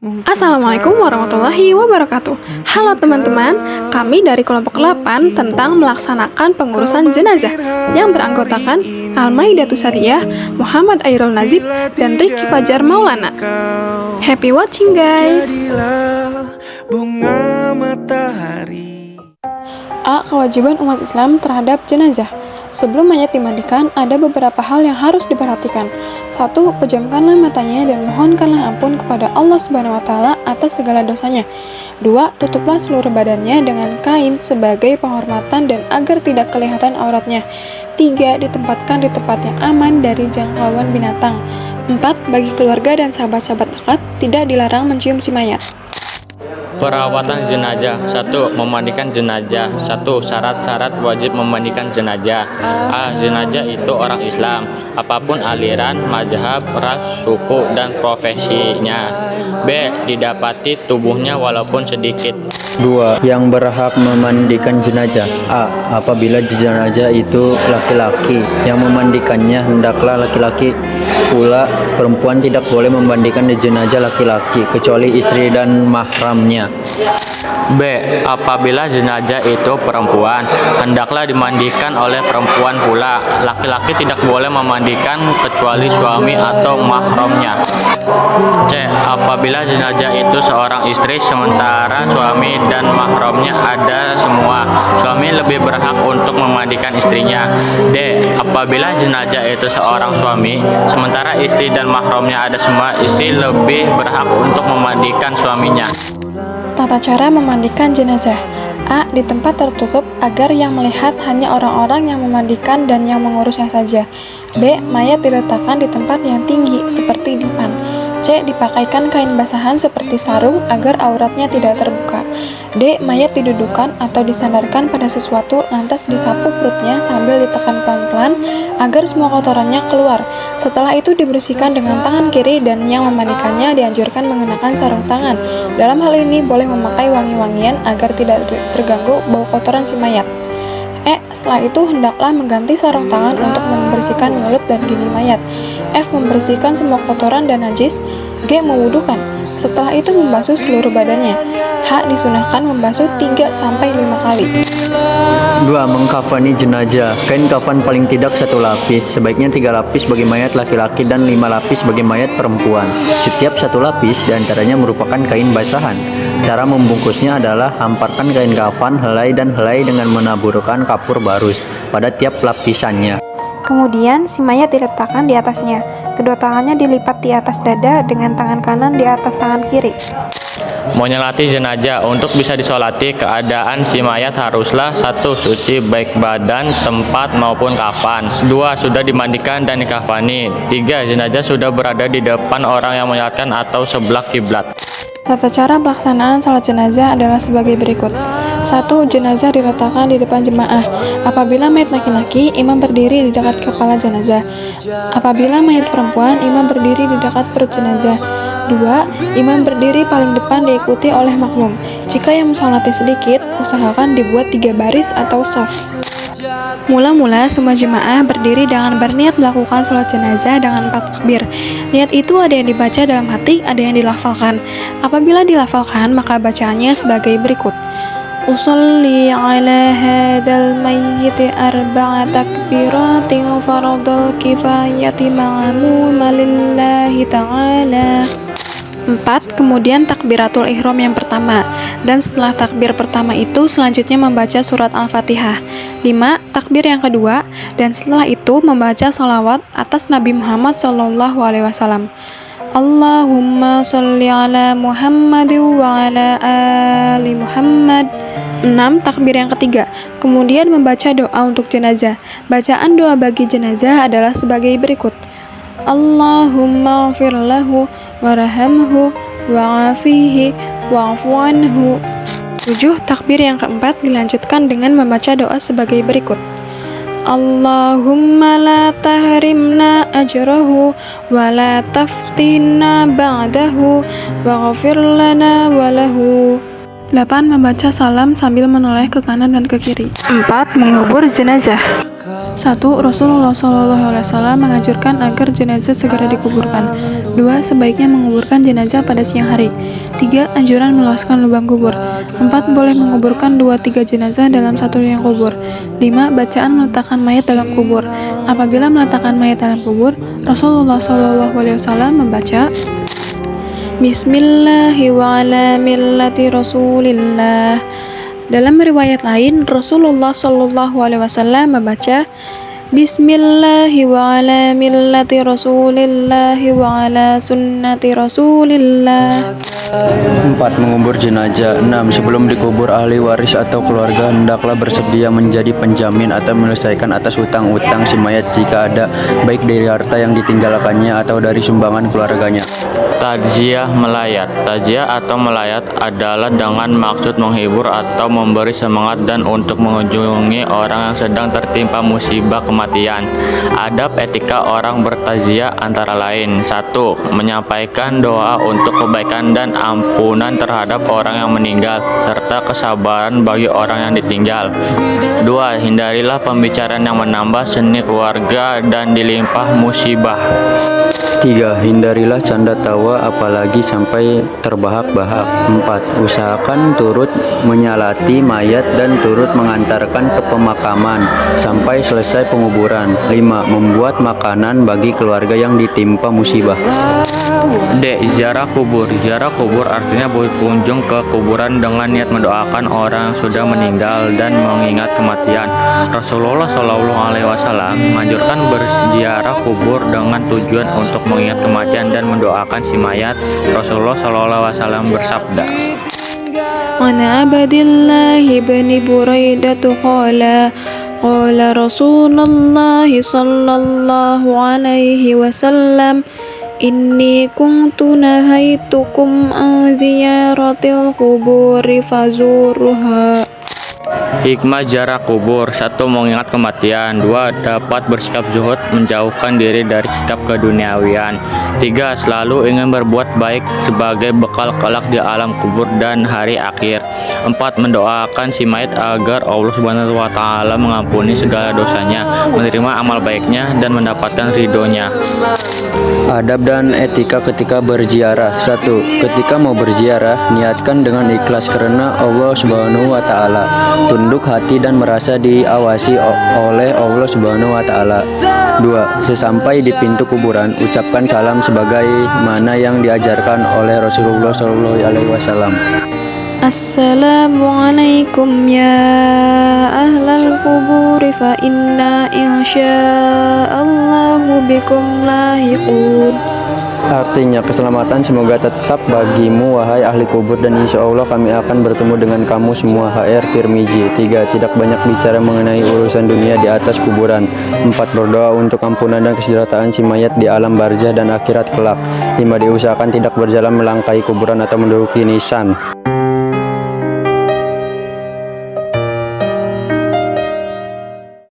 Assalamualaikum warahmatullahi wabarakatuh. Halo teman-teman, kami dari kelompok 8 tentang melaksanakan pengurusan jenazah yang beranggotakan Al-Maidatus Sariyah, Muhammad Airul Nazib, dan Ricky Fajar Maulana. Happy watching guys. A. Kewajiban umat Islam terhadap jenazah. Sebelum mayat dimandikan, ada beberapa hal yang harus diperhatikan. 1. Pejamkanlah matanya dan mohonkanlah ampun kepada Allah Subhanahu wa Ta'ala atas segala dosanya. 2. Tutuplah seluruh badannya dengan kain sebagai penghormatan dan agar tidak kelihatan auratnya. 3. Ditempatkan di tempat yang aman dari jangkauan binatang. 4. Bagi keluarga dan sahabat-sahabat dekat, tidak dilarang mencium si mayat. Perawatan jenazah. 1. Memandikan jenazah. 1. Syarat-syarat wajib memandikan jenazah. A. Jenazah itu orang Islam, apapun aliran, mazhab, ras, suku, dan profesinya. B. Didapati tubuhnya walaupun sedikit. 2. Yang berhak memandikan jenazah. A. Apabila jenazah itu laki-laki, yang memandikannya hendaklah laki-laki pula. Perempuan tidak boleh memandikan jenazah laki-laki kecuali istri dan mahramnya. B. Apabila jenazah itu perempuan, hendaklah dimandikan oleh perempuan pula. Laki-laki tidak boleh memandikan kecuali suami atau mahramnya. C. Apabila jenazah itu seorang istri sementara suami dan mahramnya ada semua, suami lebih berhak untuk memandikan istrinya. D. Apabila jenazah itu seorang suami sementara istri dan mahramnya ada semua, istri lebih berhak untuk memandikan suaminya. Tata cara memandikan jenazah. A. Di tempat tertutup agar yang melihat hanya orang-orang yang memandikan dan yang mengurusnya saja. B. Mayat diletakkan di tempat yang tinggi seperti dipan. C. Dipakaikan kain basahan seperti sarung agar auratnya tidak terbuka. D. Mayat didudukan atau disandarkan pada sesuatu lantas disapu perutnya sambil ditekan pelan-pelan agar semua kotorannya keluar. Setelah itu dibersihkan dengan tangan kiri dan yang memandikannya dianjurkan mengenakan sarung tangan. Dalam hal ini boleh memakai wangi-wangian agar tidak terganggu bau kotoran si mayat. E. Setelah itu hendaklah mengganti sarung tangan untuk membersihkan mulut dan gigi mayat. F. Membersihkan semua kotoran dan najis. G. Mewudukan. Setelah itu membasuh seluruh badannya. H. Disunahkan membasuh 3-5 kali. 2. Mengkafani jenazah. Kain kafan paling tidak 1 lapis, sebaiknya 3 lapis bagi mayat laki-laki dan 5 lapis bagi mayat perempuan. Setiap 1 lapis diantaranya merupakan kain basahan. Cara membungkusnya adalah hamparkan kain kafan helai dan helai dengan menaburkan kapur barus pada tiap lapisannya. Kemudian si mayat diletakkan di atasnya. Kedua tangannya dilipat di atas dada dengan tangan kanan di atas tangan kiri. Menyolati jenazah. Untuk bisa disolati, keadaan si mayat haruslah 1. Suci baik badan, tempat maupun kafan. 2. Sudah dimandikan dan dikafani. 3. Jenazah sudah berada di depan orang yang menyolatkan atau sebelah kiblat. Tata cara pelaksanaan salat jenazah adalah sebagai berikut. 1. Jenazah diletakkan di depan jemaah. Apabila mayat laki-laki, imam berdiri di dekat kepala jenazah. Apabila mayat perempuan, imam berdiri di dekat perut jenazah. 2. Imam berdiri paling depan diikuti oleh makmum. Jika yang mensolati sedikit, usahakan dibuat 3 baris atau shaf. Mula-mula semua jemaah berdiri dengan berniat melakukan sholat jenazah dengan 4 takbir. Niat itu ada yang dibaca dalam hati, ada yang dilafalkan. Apabila dilafalkan, maka bacaannya sebagai berikut. Usolli ala hadal mayyiti 4 takbiratin faradul kifayati ma'amuma lillahi ta'ala. 4. Kemudian takbiratul ihram yang pertama, dan setelah takbir pertama itu selanjutnya membaca surat Al-Fatihah. 5. Takbir yang kedua, dan setelah itu membaca salawat atas Nabi Muhammad SAW. Allahumma sholli ala Muhammad wa ala ali Muhammad. 6. Takbir yang ketiga, kemudian membaca doa untuk jenazah. Bacaan doa bagi jenazah adalah sebagai berikut. Allahumma ghfir lahu warhamhu wa'afihi wa'fu anhu. 7. Takbir yang keempat dilanjutkan dengan membaca doa sebagai berikut. Allahumma la tahrimna ajrahu wa la taftinna ba'dahu waghfir lana wa lahu. 8. Membaca salam sambil menoleh ke kanan dan ke kiri. 4. Mengubur jenazah. 1. Rasulullah SAW menganjurkan agar jenazah segera dikuburkan. 2. Sebaiknya menguburkan jenazah pada siang hari. 3. Anjuran meluaskan lubang kubur. 4. Boleh menguburkan 2-3 jenazah dalam satu liang kubur. 5. Bacaan meletakkan mayat dalam kubur. Apabila meletakkan mayat dalam kubur, Rasulullah SAW membaca Bismillahi wa ala millati Rasulillah. Dalam riwayat lain, Rasulullah SAW membaca Bismillahi wa ala millati Rasulillahi wa ala sunnati Rasulillah. 4. Mengubur jenazah. 6. Sebelum dikubur, ahli waris atau keluarga hendaklah bersedia menjadi penjamin atau menyelesaikan atas hutang-hutang si mayat jika ada, baik dari harta yang ditinggalkannya atau dari sumbangan keluarganya. Takziah melayat. Takziah atau melayat adalah dengan maksud menghibur atau memberi semangat dan untuk mengunjungi orang yang sedang tertimpa musibah kematian. Adab etika orang bertakziah antara lain: 1. Menyampaikan doa untuk kebaikan dan ampunan terhadap orang yang meninggal serta kesabaran bagi orang yang ditinggal. 2. Hindarilah pembicaraan yang menambah seni keluarga dan dilimpah musibah. 3. Hindarilah canda tawa apalagi sampai terbahak-bahak. 4. Usahakan turut menyalati mayat dan turut mengantarkan ke pemakaman sampai selesai penguburan. 5. Membuat makanan bagi keluarga yang ditimpa musibah. D. Ziarah kubur. Ziarah kubur artinya berkunjung ke kuburan dengan niat mendoakan orang yang sudah meninggal dan mengingat kematian. Rasulullah SAW menganjurkan berziarah kubur dengan tujuan untuk mengingat kematian dan mendoakan si mayat. Rasulullah SAW bersabda, An Abdillah bin Buraidah qala Rasulullah sallallahu alaihi wasallam Inni kuntu nahaitukum an ziyaratil quburi fazuruha. hikmah ziarah kubur. 1. Mengingat kematian. 2. Dapat bersikap zuhud, menjauhkan diri dari sikap keduniawian. 3. Selalu ingin berbuat baik sebagai bekal kelak di alam kubur dan hari akhir. 4. Mendoakan si mayat agar Allah Subhanahu wa Ta'ala mengampuni segala dosanya, menerima amal baiknya dan mendapatkan ridhonya. Adab dan etika ketika berziarah. 1. Ketika mau berziarah, niatkan dengan ikhlas karena Allah Subhanahu wa Ta'ala. Tunduk hati dan merasa diawasi oleh Allah Subhanahu wa Ta'ala. 2. Sesampai di pintu kuburan, ucapkan salam sebagaimana yang diajarkan oleh Rasulullah SAW. Assalamualaikum ya ahlal kuburi fa inna insya'allahu bikum lahiqun. Artinya, keselamatan semoga tetap bagimu wahai ahli kubur dan insya Allah kami akan bertemu dengan kamu semua. HR Tirmizi. 3. Tidak banyak bicara mengenai urusan dunia di atas kuburan. 4. Berdoa untuk ampunan dan kesejahteraan si mayat di alam barzah dan akhirat kelak. 5. Diusahakan tidak berjalan melangkahi kuburan atau menduduki nisan.